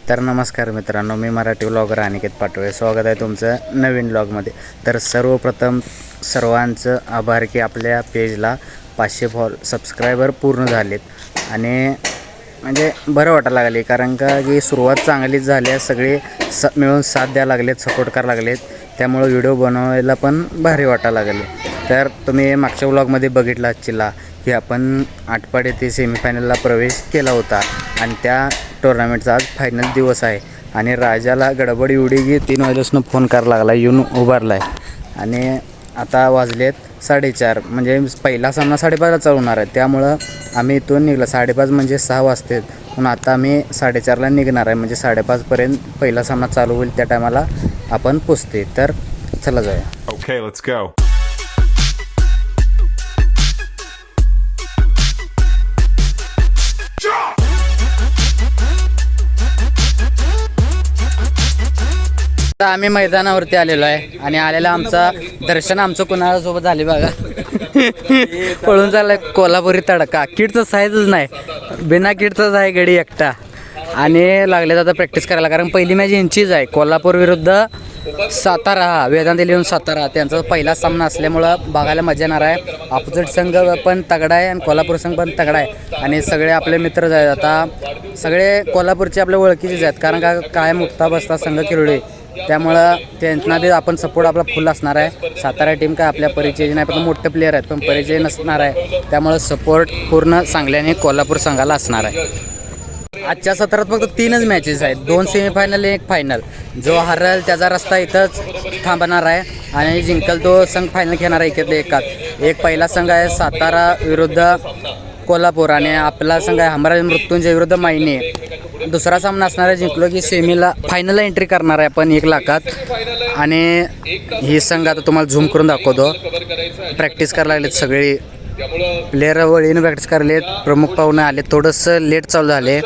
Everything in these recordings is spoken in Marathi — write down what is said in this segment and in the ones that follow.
तर नमस्कार मित्रांनो, मी मराठी व्लॉगर अनिकेत पाटोळे. स्वागत आहे तुमचं नवीन व्लॉगमध्ये. तर सर्वप्रथम सर्वांचं आभार की आपल्या पेजला 500 सबस्क्रायबर पूर्ण झालेत आणि म्हणजे बरं वाटायला लागले, कारण का की सुरुवात चांगलीच झाली आहे. सगळे मिळून साथ द्यायला लागलेत, सपोर्ट करायला लागलेत, त्यामुळं व्हिडिओ बनवायला पण भारी वाटायला लागले. तर तुम्ही मागच्या व्लॉगमध्ये बघितला असशीला की आपण आटपाडी ते सेमीफायनलला प्रवेश केला होता आणि त्या टुर्नामेंटचा आज फायनल दिवस आहे. आणि राजाला गडबड एवढी की 3 वाजल्यापासून फोन करायला लागला, येऊन उभारला आहे. आणि आता वाजलेत 4:30, म्हणजे पहिला सामना 5:30ला चालू होणार आहे. त्यामुळं आम्ही इथून निघलो 5:30 म्हणजे 6 वाजतात, पण आता आम्ही 4:30ला निघणार आहे. म्हणजे 5:30पर्यंत पहिला सामना चालू होईल, त्या टायमाला आपण पोचते. तर चला जाऊया. Okay, let's go. आता आम्ही मैदानावरती आलेलो आहे आणि आलेला आमचा दर्शन आमचं कुणाला सोबत झाले बघा. पळून चाललाय कोल्हापुरी तडका. किटचं साईजच नाही, बिना किटचाच आहे गडी एकटा. आणि लागले आता प्रॅक्टिस करायला, कारण पहिली मॅच यांचीच आहे, कोल्हापूर विरुद्ध सातारा. वेदांत लिहून सातारा त्यांचा पहिला सामना असल्यामुळं बघायला मजा येणार आहे. अपोजिट संघ पण तगडा आहे आणि कोल्हापूर संघ पण तगडा आहे. आणि सगळे आपले मित्रच आहेत. आता सगळे कोल्हापूरचे आपल्या ओळखीचेच आहेत, कारण का कायम उठता बसता संघ किरडे, त्यामुळं त्यांना बी आपण सपोर्ट आपला फुल असणार आहे. सातारा टीम काय आपल्या परिचय नाही, पण मोठे प्लेयर आहेत, पण परिचय नसणार आहे. त्यामुळं सपोर्ट पूर्ण चांगल्याने कोल्हापूर संघाला असणार आहे. आजच्या सत्रात फक्त 3च मॅचेस आहेत, 2 सेमीफायनल 1 फायनल. जो हरल त्याचा रस्ता इथंच थांबणार आहे आणि जिंकल तो संघ फायनल घेणार आहे एकातल्या एकात. एक पहिला संघ आहे सातारा विरुद्ध कोल्हापूर आणि आपला संघ आहे हमराज मृत्युंजय विरुद्ध मायने. दुसरा सामना असणार आहे, जिंकलो की सेमीला फायनलला एंट्री करणार आहे आपण 1 लाखात. आणि ही संघ आता तुम्हाला झूम करून दाखवतो. प्रॅक्टिस करायला लागलेत सगळे प्लेयर, वळीनं प्रॅक्टिस करायलेत. प्रमुख पाहुणे आले, थोडंसं लेट चालू झाले.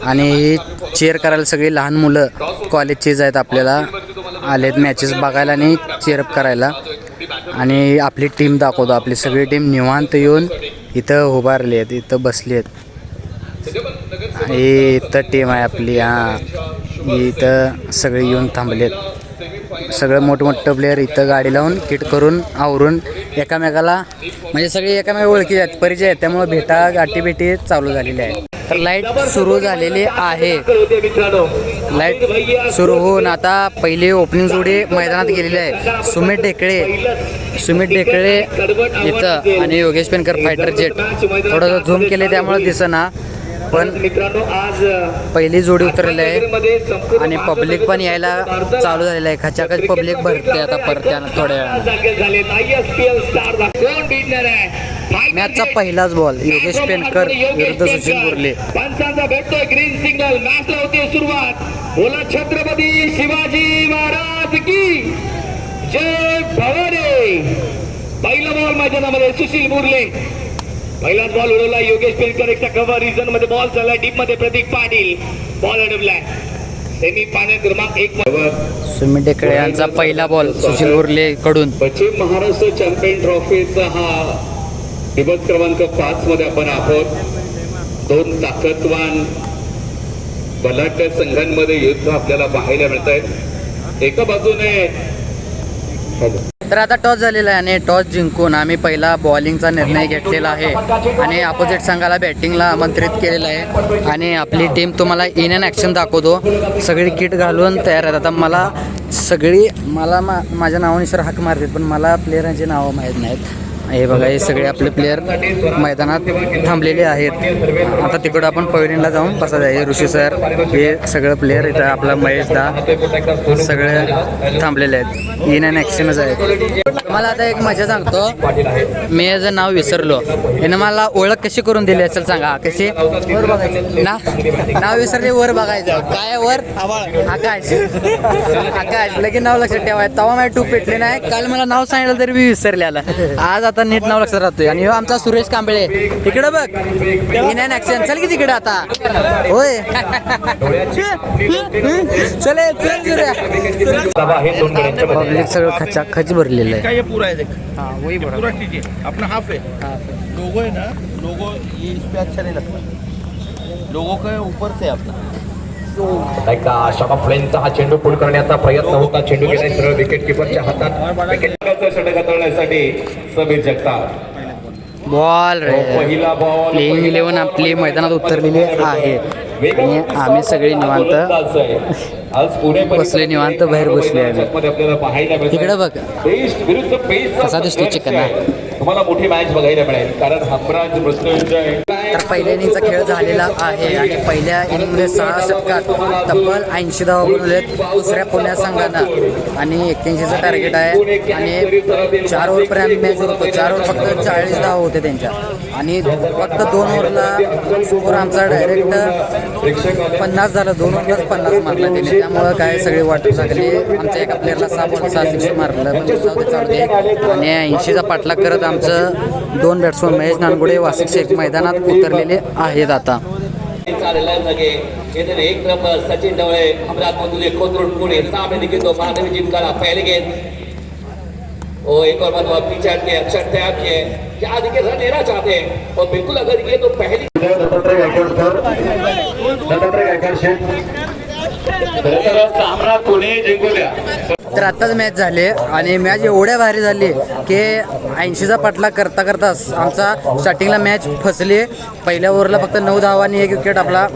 आणि ही चेअर करायला सगळी लहान मुलं कॉलेजचीच आहेत, आपल्याला आलेत मॅचेस बघायला आणि चेअरअप करायला. आणि आपली टीम दाखवतो. आपली सगळी टीम निवांत येऊन इथं उभारली आहेत, इथं बसली आहेत. ही इथं टीम आहे आपली. इथं सगळे येऊन थांबलेत. सगळं मोठमोठं प्लेयर इथं गाडी लावून किट करून आवरून एकामेकाला, म्हणजे सगळे एकामेका ओळखी आहेत, परिचय आहेत, त्यामुळे गाठीभेटी चालू झालेली आहे. तर लाईट सुरू झालेली आहे. लाईट सुरू होऊन आता पहिली ओपनिंग जोडी मैदानात गेलेली आहे. सुमित ढेकळे इथं आणि योगेश पेनकर फायटर जेट. थोडंसं झूम केले त्यामुळे दिसेना, पण पहिली जोडी उतरलेली आहे आणि पब्लिक पण यायला चालू झालेलं आहे. खचाखच पब्लिक भरते आता परत थोड्या वेळाने. मॅचचा पहिलाच बॉल योगेश पेनकर विरुद्ध सचिन बुर्ले. ग्रीन सिग्नल मॅचला होती सुरुवात. बोला छत्रपती शिवाजी महाराज की जय भवानी. पहिला बॉल मैदानामध्ये सुशील बुर्ले. पहिलाच बॉल उडवला योगेश पेनकर. एकटा कव्हर रिझन मध्ये बॉल चालला. डीप मध्ये प्रतीक पाटील बॉल अडवलाय. सेमी फायनल क्रमांक 1 सुमित ढेकळे यांचा पहिला बॉल सुशील बुर्ले कडून. पश्चिम महाराष्ट्र चॅम्पियन ट्रॉफीचा हा दिवस क्रमांक 5 मध्ये आपण आहोत. 2 ताकदवान बलाढ्य संघांमध्ये युद्ध आपल्याला पाहायला मिळत आहे. एका बाजूने तर आता टॉस झालेला आहे आणि टॉस जिंकून आम्ही पहिला बॉलिंगचा निर्णय घेतलेला आहे आणि अपोजिट संघाला बॅटिंगला आमंत्रित केलेलं आहे. आणि आपली टीम तुम्हाला इन अँड ॲक्शन दाखवतो. सगळी किट घालून तयार आहेत. आता मला माझ्या नावानुसार हाक मारतात, पण मला प्लेयरांची नावं माहीत नाहीत. हे बघा, हे सगळे आपले प्लेयर मैदानात थांबलेले आहेत. आता तिकडं आपण पवेलियनला जाऊन बसा जाईल. ऋषी सर, हे सगळं प्लेयर इथं, आपला महेश दा, सगळे थांबलेले आहेत. इन अँड ॲक्शनच आहेत. मला आता एक मजा सांगतो. मी याचं नाव विसरलो, यानं मला ओळख कशी करून दिली असेल सांगा. कशी? वर बघायचं नाव विसरले, वर बघायचं. काय वर? आकाश लगेच नाव लक्षात ठेवायचं. तेव्हा माझी टूप पेटली नाही. काल मला नाव सांगितलं तरी मी विसरलेलं. आज आता नीट नाव लक्षात राहतोय. आणि आमचा सुरेश कांबळे इकडं बघ, इन अँड ॲक्शन. चल की तिकडे आता. होय चले चल. पब्लिक सगळं खचाखच भरलेलं आहे. पूरा है देख। हाँ वही पूरा कीजिए, अपना हाफ है। लोगो है ना, लोगो ये इस पे अच्छा नहीं लगता, लोगो के ऊपर से अपना नाही का शॉका फ्लेनचा हा चेंडू पुढे करण्याचा प्रयत्न होता. चेंडू गेला सरळ विकेट किपरच्या हातात. विकेटचा षटक हाताळण्यासाठी समीर जगताप. बॉल रे. पहिला बॉल प्लेइंग 11 आपली मैदानात उतरलेली आहे आणि आम्ही सगळे निवांत आज पुणे बसले, निवांत बाहेर बसले आम्ही. आपल्याला पाहायला मिळतं. इकडे बघ पेस्ट विरुद्ध पेस्ट कसा दिसतो चिकन हा. तुम्हाला मोठी मॅच बघायला मिळेल कारण हमराज मृत्युंजय तर पहिल्या इनिंगचा खेळ झालेला आहे आणि पहिल्या इनिंगमध्ये 6 षटकात तब्बल 80 धावा बनवलेत दुसऱ्या पुण्या संघानं आणि 81चं टार्गेट आहे आणि 4 ओव्हरपर्यंत मॅच होतो. 4 ओव्हर फक्त 40 धावा होते त्यांच्या आणि फक्त 2 ओव्हरला स्कोर आमचा डायरेक्ट 50 झाला. 2 ओव्हरलाच 50 मारला त्यांनी. त्यामुळं काय सगळी वाटत लागली. आमच्या एका प्लेअरला 6 बॉल 6 सिक्स मारलं पण चालते आणि 80चा पाठलाग करत आमचं 2 बॅट्समन महेश नानगुडे वासिक शेख मैदानात उतरलेले आहेत. आता एक नंबर सचिन ढवळे हमराज मधुले कोथरूड पुणे सामने दिखे तो महादेवी जिंकाला पहले गेंद और एक और मतलब पीछे के अच्छा टैप किए क्या देखिए रन लेना चाहते हैं और बिल्कुल अगर ये तो पहली सामना पुणे जिंकूया. तर आत्ताच मॅच झाले आणि मॅच एवढ्या भारी झाली की 80चा पाठलाग करता करता आमचा स्टार्टिंगला मॅच फसली. पहिल्या ओव्हरला फक्त 9 धावा आणि 1 विकेट आपला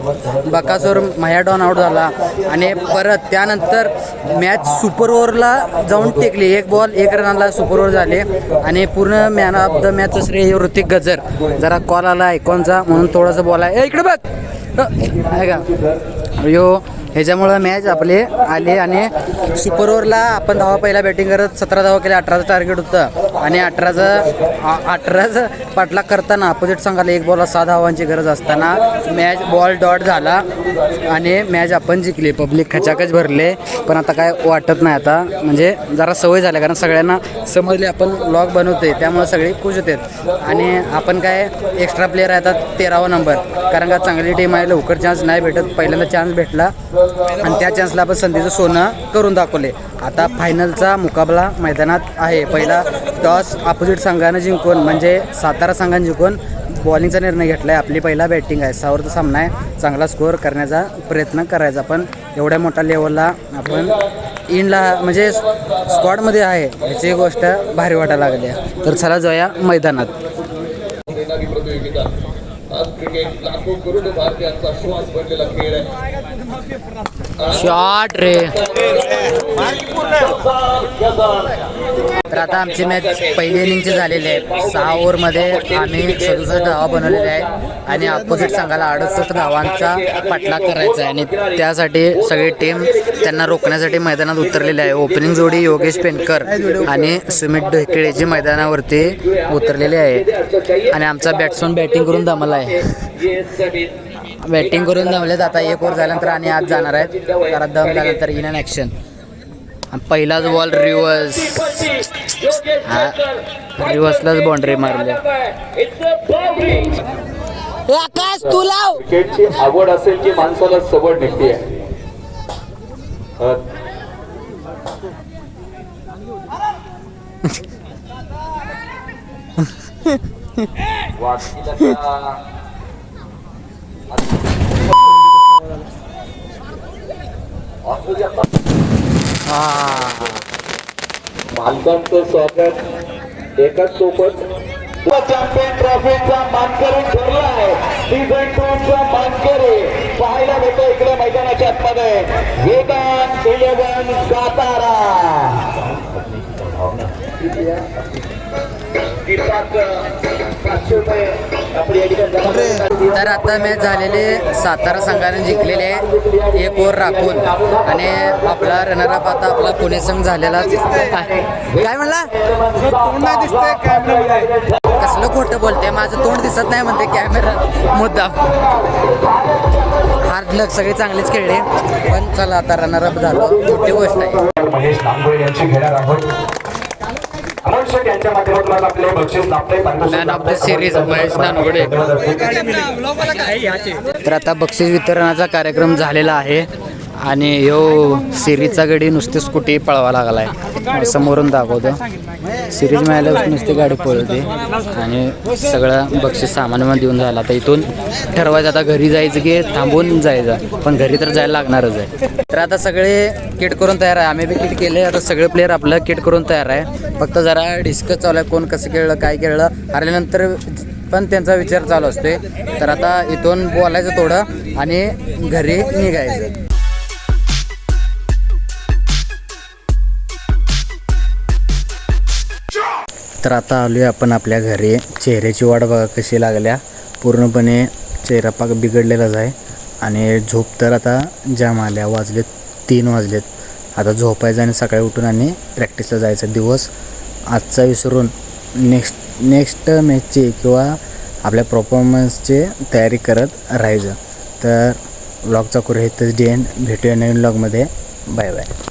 बकासूर माया डॉन आउट झाला आणि परत त्यानंतर मॅच सुपर ओव्हरला जाऊन टेकली. 1 बॉल 1 रनला सुपर ओव्हर झाले आणि पूर्ण मॅन ऑफ द मॅचचं श्रेय ऋतिक गजर. जरा कॉल आला आयकॉनचा म्हणून थोडंसं बॉल आहे इकडे बघ आहे का यो. ह्याच्यामुळं मॅच आपले आले आणि सुपर ओव्हरला आपण धावा पहिला बॅटिंग करत 17 धावा केल्या. 18चं टार्गेट होतं आणि 18चं पाठलाग करताना अपोजिट संघाला 1 बॉलला 6 धावांची गरज असताना मॅच बॉल डॉट झाला आणि मॅच आपण जिंकली. पब्लिक खचाखच भरले पण आता काय वाटत नाही. आता म्हणजे जरा सवय झाल्या कारण सगळ्यांना समजले आपण ब्लॉग बनवतोय त्यामुळे सगळे खुश होतात आणि आपण काय एक्स्ट्रा प्लेअर आहे आता 13वा नंबर कारण का चांगली टीम आहे. लवकर चान्स नाही भेटत. पहिल्यांदा चान्स भेटला आणि त्या चान्सला आपण संधीचं सोनं करून दाखवले. आता फायनलचा मुकाबला मैदानात आहे. पहिला टॉस अपोजिट संघानं जिंकून म्हणजे सातारा संघानं जिंकून बॉलिंगचा निर्णय घेतला आहे. आपली पहिला बॅटिंग आहे. 6 ओव्हरचा सामना आहे. चांगला स्कोअर करण्याचा प्रयत्न करायचा पण एवढ्या मोठ्या लेवलला आपण इनला म्हणजे स्क्वॉडमध्ये आहे ह्याची गोष्ट भारी वाटायला लागली आहे. तर चला जाऊया मैदानात. शॉट रे. तर आता आमची मॅच पहिली इनिंगची झालेली आहे. 6 ओव्हरमध्ये आम्ही 67 धावा बनवलेल्या आहेत आणि अपोजिट संघाला 68 धावांचा पाठलाग करायचा आहे आणि त्यासाठी सगळी टीम त्यांना रोखण्यासाठी मैदानात उतरलेली आहे. ओपनिंग जोडी योगेश पेनकर आणि सुमित ढोकेळेची मैदानावरती उतरलेली आहे आणि आमचा बॅट्समन बॅटिंग करून दमला आहे. बॅटिंग करून दमलेत. आता 1 ओव्हर झाल्यानंतर आणि आज जाणार आहेत. जरा दम झाल्यानंतर इन अँड ॲक्शन. पहिलाच बॉल रिव्हर्स. रिव्हर्सलाच बाउंड्री मारली. आकाश तू लाव. क्रिकेटची आवड असेल की माणसाला सवड निघते. मालकांचं स्वागत एकाच सोबत चॅम्पियन ट्रॉफीचा मानकरी ठरला आहे. सीझन 2चा मानकरी पाहायला भेटतो इकडे मैदानाच्या आतमध्ये. वेदांत 11 सातारा. तर आता मॅच झालेले सातारा संघाने जिंकलेले 1 ओव्हर राखून आणि आपला रनरअप आता आपला पुणे संघ झालेला आहे. काय म्हणला कसलं खोटं बोलते. माझं तोंड दिसत नाही म्हणते कॅमेरा मुद्दाम. हार्ड लक सगळे चांगलेच खेळले पण चला आता रनरअप झालं मोठी गोष्ट आहे. महेश नानगुडे यांची घेणार आहोत. Man of the series Mahesh Nangude. तर आता बक्षीस वितरणाचा कार्यक्रम झालेला आहे आणि ह्यो सिरीजचा गडी नुसती स्कूटी पळवा लागलाय. समोरून दाखवतो. सिरीज मिळाल्यापासून नुसती गाडी पळवते आणि सगळं बक्षीस सामानामध्ये देऊन झालं. आता इथून ठरवायचं आता घरी जायचं की थांबून जायचं, पण घरी तर जायला लागणारच आहे. तर आता सगळे किट करून तयार आहे. आम्ही बी किट केले. आता सगळे प्लेयर आपलं किट करून तयार आहे. फक्त जरा डिस्कस चालू आहे, कोण कसं खेळलं काय खेळलं. हरल्यानंतर पण त्यांचा विचार चालू असतोय. तर आता इथून बोलायचं थोडं आणि घरी निघायचं. तर आता आलोय आपण आपल्या घरी. चेहऱ्याची वाट बघा कशी लागल्या. पूर्णपणे चेहरा पाक बिघडलेलाच आहे आणि झोप तर आता जाम आल्या. वाजलेत 3 वाजलेत. आता झोपायचं आणि सकाळी उठून आणि प्रॅक्टिसला जायचं. दिवस आजचा विसरून नेक्स्ट मॅचची किंवा आपल्या परफॉर्मन्सची तयारी करत राहायचं. तर व्लॉगचा करू इथंच एंड. भेटूया नवीन व्लॉगमध्ये. Bye bye.